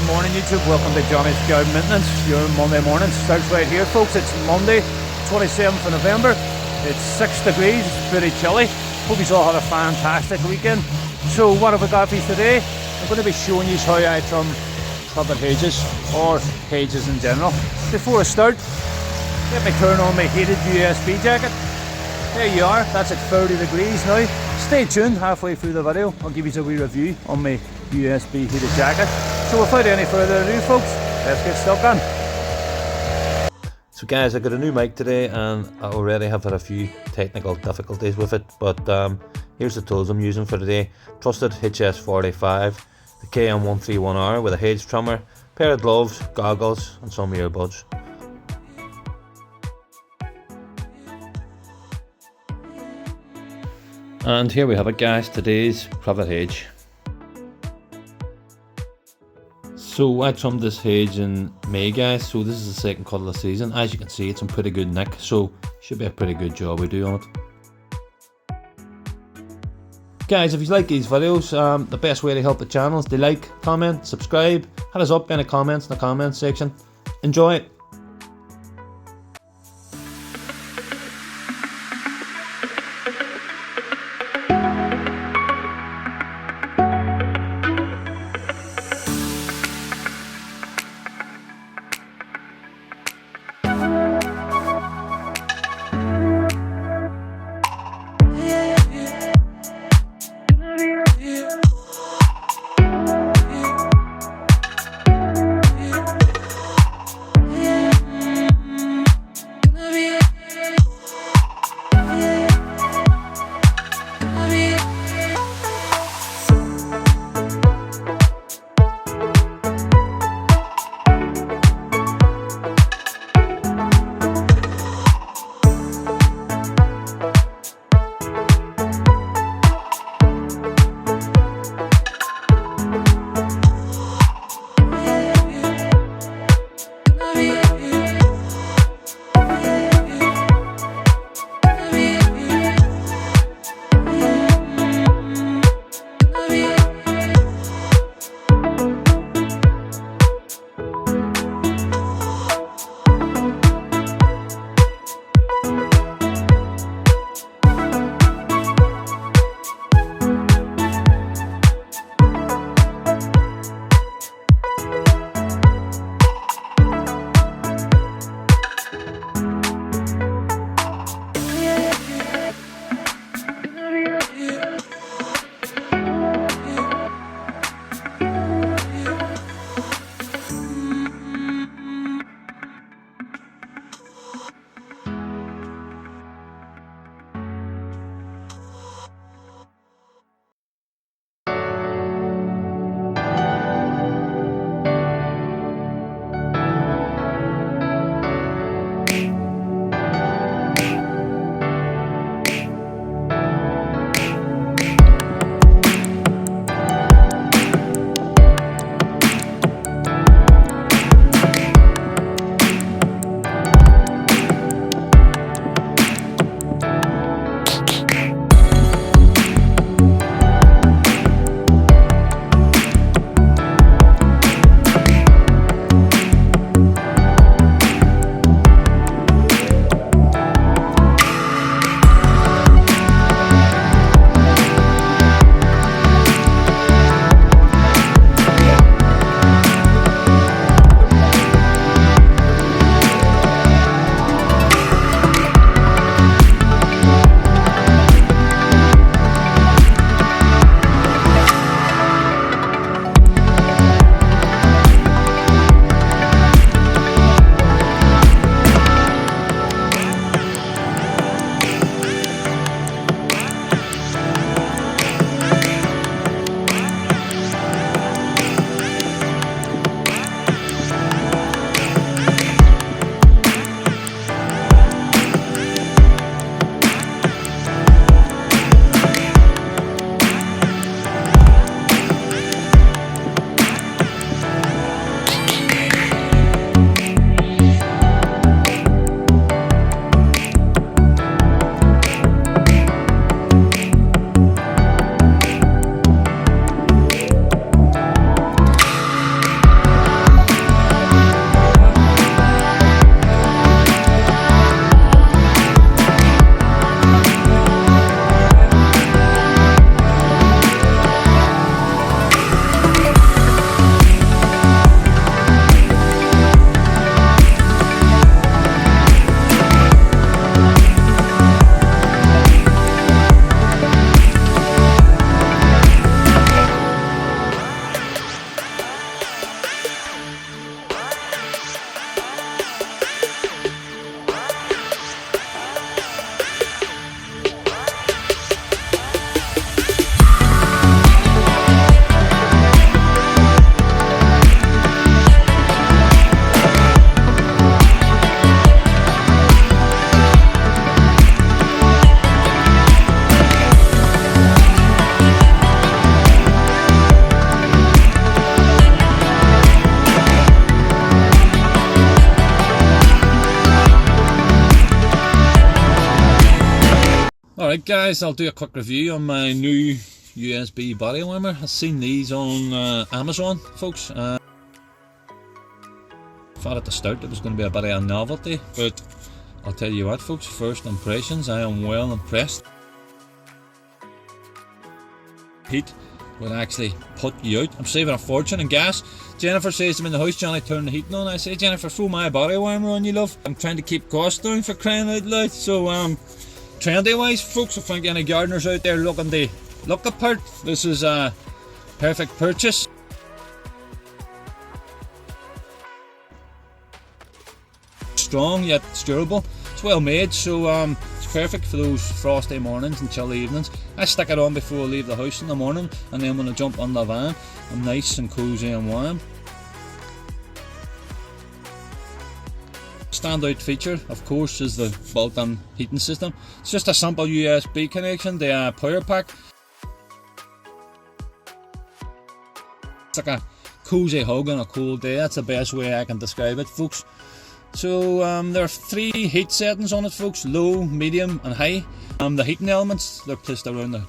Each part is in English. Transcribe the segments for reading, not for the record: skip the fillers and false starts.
morning YouTube, welcome to Johnny's Garden Maintenance. Your Monday morning starts right here folks. It's Monday 27th of November. It's 6 degrees, it's pretty chilly. Hope you all had a fantastic weekend. So what have we got for you today? I'm going to be showing you how I trim privet hedges or hedges in general. Before I start, let me turn on my heated USB jacket. There you are, that's at 30 degrees now. Stay tuned, halfway through the video I'll give you a wee review on my USB heated jacket. So without any further ado folks, let's get stuck on. So guys, I got a new mic today and I already have had a few technical difficulties with it, but here's the tools I'm using for today. Trusted HS45, the KM131R with a hedge trimmer, pair of gloves, goggles and some earbuds. And here we have it guys, today's privet hedge. So I trimmed this hedge in May guys, so this is the second cut of the season. As you can see, it's in pretty good nick, so should be a pretty good job we do on it. Guys, if you like these videos, the best way to help the channel is to like, comment, subscribe, hit us up in the comments in the comments section. Enjoy it! Alright guys, I'll do a quick review on my new USB body warmer. I've seen these on Amazon, folks. Thought at the start it was going to be a bit of a novelty, but I'll tell you what folks, first impressions, I am well impressed. Heat would actually put you out. I'm saving a fortune in gas. Jennifer says to me in the house, Johnny, turn the heating on. I say, Jennifer, throw my body warmer on, you love. I'm trying to keep costs down, for crying out loud. So trendy wise folks, I think any gardeners out there looking to look the part, this is a perfect purchase. Strong yet it's durable. It's well made, so it's perfect for those frosty mornings and chilly evenings. I stick it on before I leave the house in the morning, and then when I jump on the van, I'm nice and cozy and warm. Standout feature, of course, is the built-in heating system. It's just a simple USB connection, the power pack. It's like a cozy hug on a cold day. That's the best way I can describe it, folks. So there are 3 heat settings on it, folks: low, medium and high. The heating elements, they're placed around the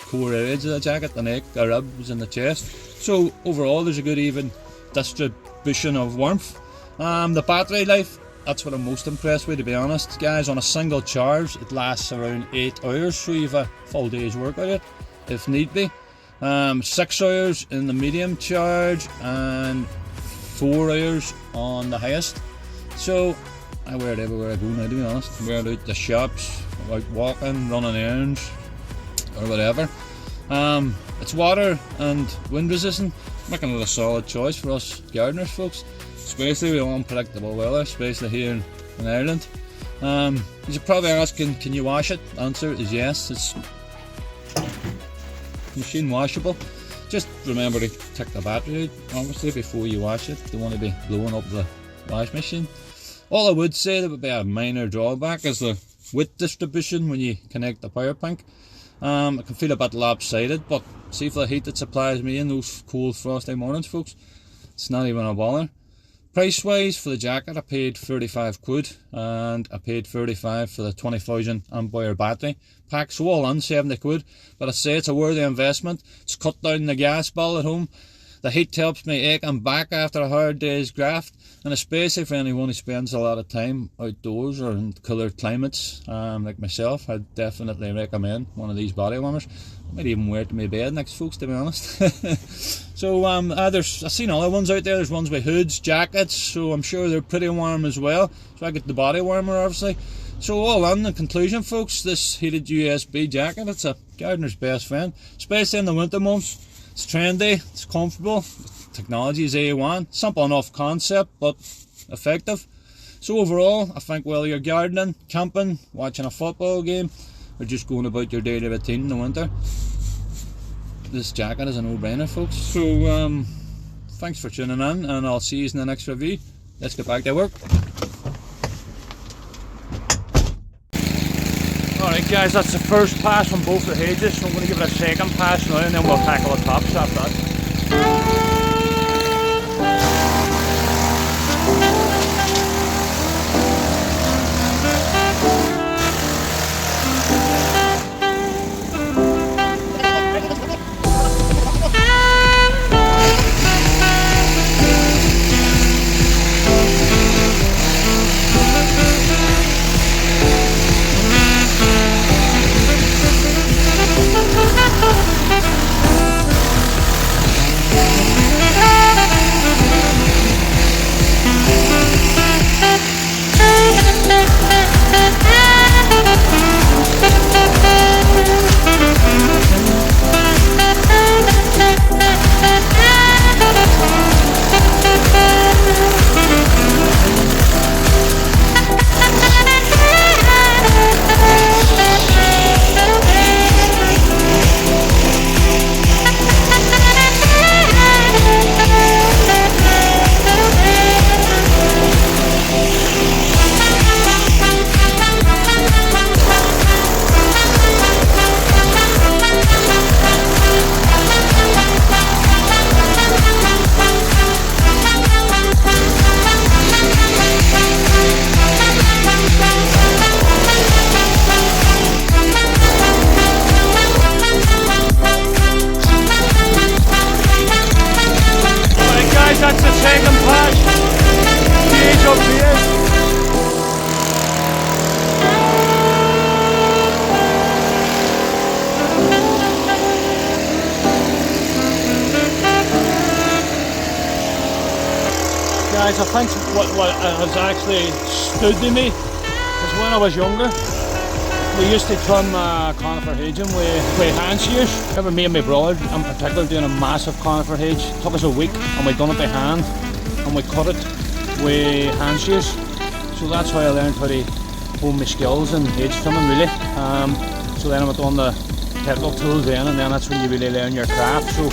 core areas of the jacket, the neck, the ribs and the chest. So overall there's a good even distribution of warmth. The battery life, that's what I'm most impressed with, to be honest guys. On a single charge it lasts around 8 hours, so you've a full day's work out of it if need be. 6 hours in the medium charge and 4 hours on the highest. So I wear it everywhere I go now, to be honest. I wear it out the shops, out walking, running errands or whatever. It's water and wind resistant, making it a solid choice for us gardeners folks, especially with unpredictable weather, especially here in Ireland. You're probably asking, can you wash it? The answer is yes, it's machine washable. Just remember to take the battery out obviously before you wash it. You don't want to be blowing up the wash machine. All I would say that would be a minor drawback is the width distribution when you connect the power bank. It can feel a bit lopsided, but see, for the heat that supplies me in those cold frosty mornings folks, it's not even a bother. Price wise for the jacket I paid 35 quid and I paid 35 for the 20,000 amp hour battery pack, so all on 70 quid. But I say it's a worthy investment. It's cut down the gas bill at home. The heat helps me ache and back after a hard day's graft, and especially for anyone who spends a lot of time outdoors or in cooler climates like myself, I'd definitely recommend one of these body warmers. I might even wear it to my bed next folks, to be honest. So I've seen other ones out there. There's ones with hoods, jackets, so I'm sure they're pretty warm as well. So I get the body warmer obviously. So all in the conclusion folks, this heated USB jacket, it's a gardener's best friend, especially in the winter months. It's trendy, it's comfortable, technology is A1, simple enough concept but effective. So overall, I think whether you're gardening, camping, watching a football game or just going about your daily routine in the winter, this jacket is a no-brainer folks. So thanks for tuning in and I'll see you in the next review. Let's get back to work. Alright guys, that's the first pass on both the hedges, so I'm going to give it a second pass now and then we'll tackle the tops after that. up to you. Guys, I think what has actually stood to me is when I was younger, we used to trim conifer hedging with hand shears. Remember me and my brother in particular doing a massive conifer hedge. It took us a week and we done it by hand and we cut it with hand shears. So that's how I learned how to hone my skills in hedge trimming really. So then I went on the technical tools then, and then that's when you really learn your craft. So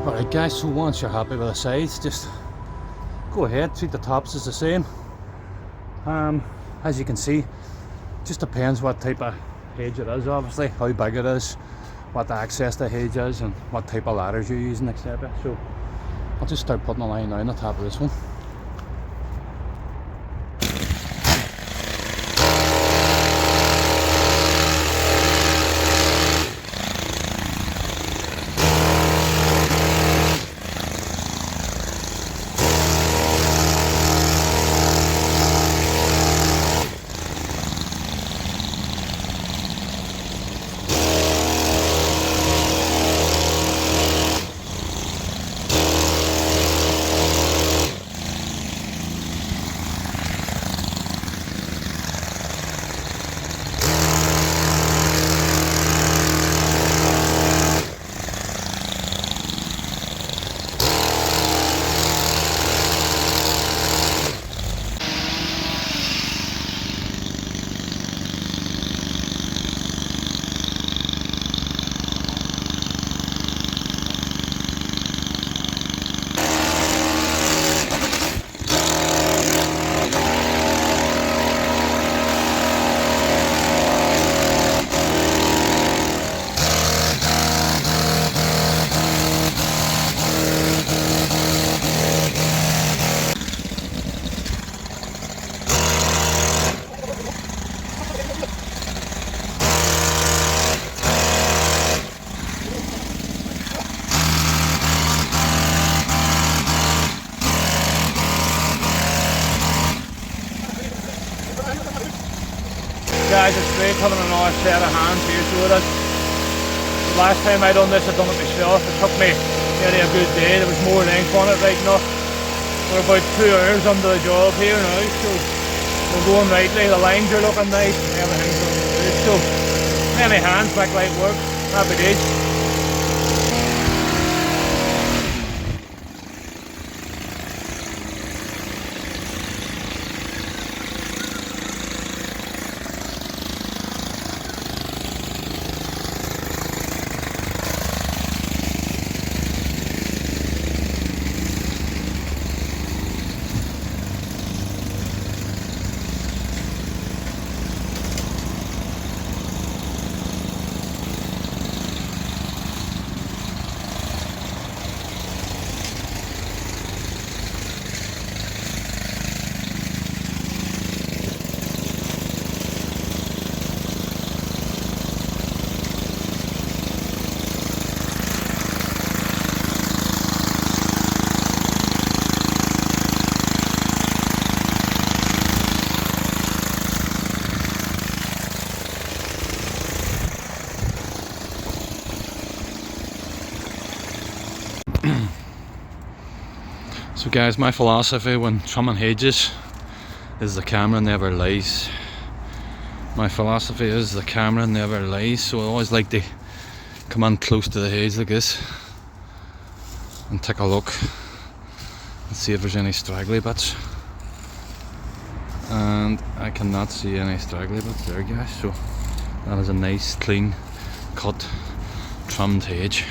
alright guys, so once you're happy with the sides, just go ahead, treat the tops as the same. As you can see, just depends what type of hedge it is obviously, how big it is, what the access to the hedge is and what type of ladders you're using, etc. So I'll just start putting a line now on the top of this one. Guys, it's great having another set of hands here, so it is. The last time I done this, I done it myself. It took me nearly a good day. There was more length on it right enough. We're about 2 hours under the job here now, so we're going rightly. The lines are looking nice, everything's looking good. So many hands, quick light work. Happy days. So guys, my philosophy when trimming hedges is the camera never lies. My philosophy is the camera never lies, so I always like to come on close to the hedge like this and take a look and see if there's any straggly bits. And I cannot see any straggly bits there, guys, so that is a nice clean cut trimmed hedge.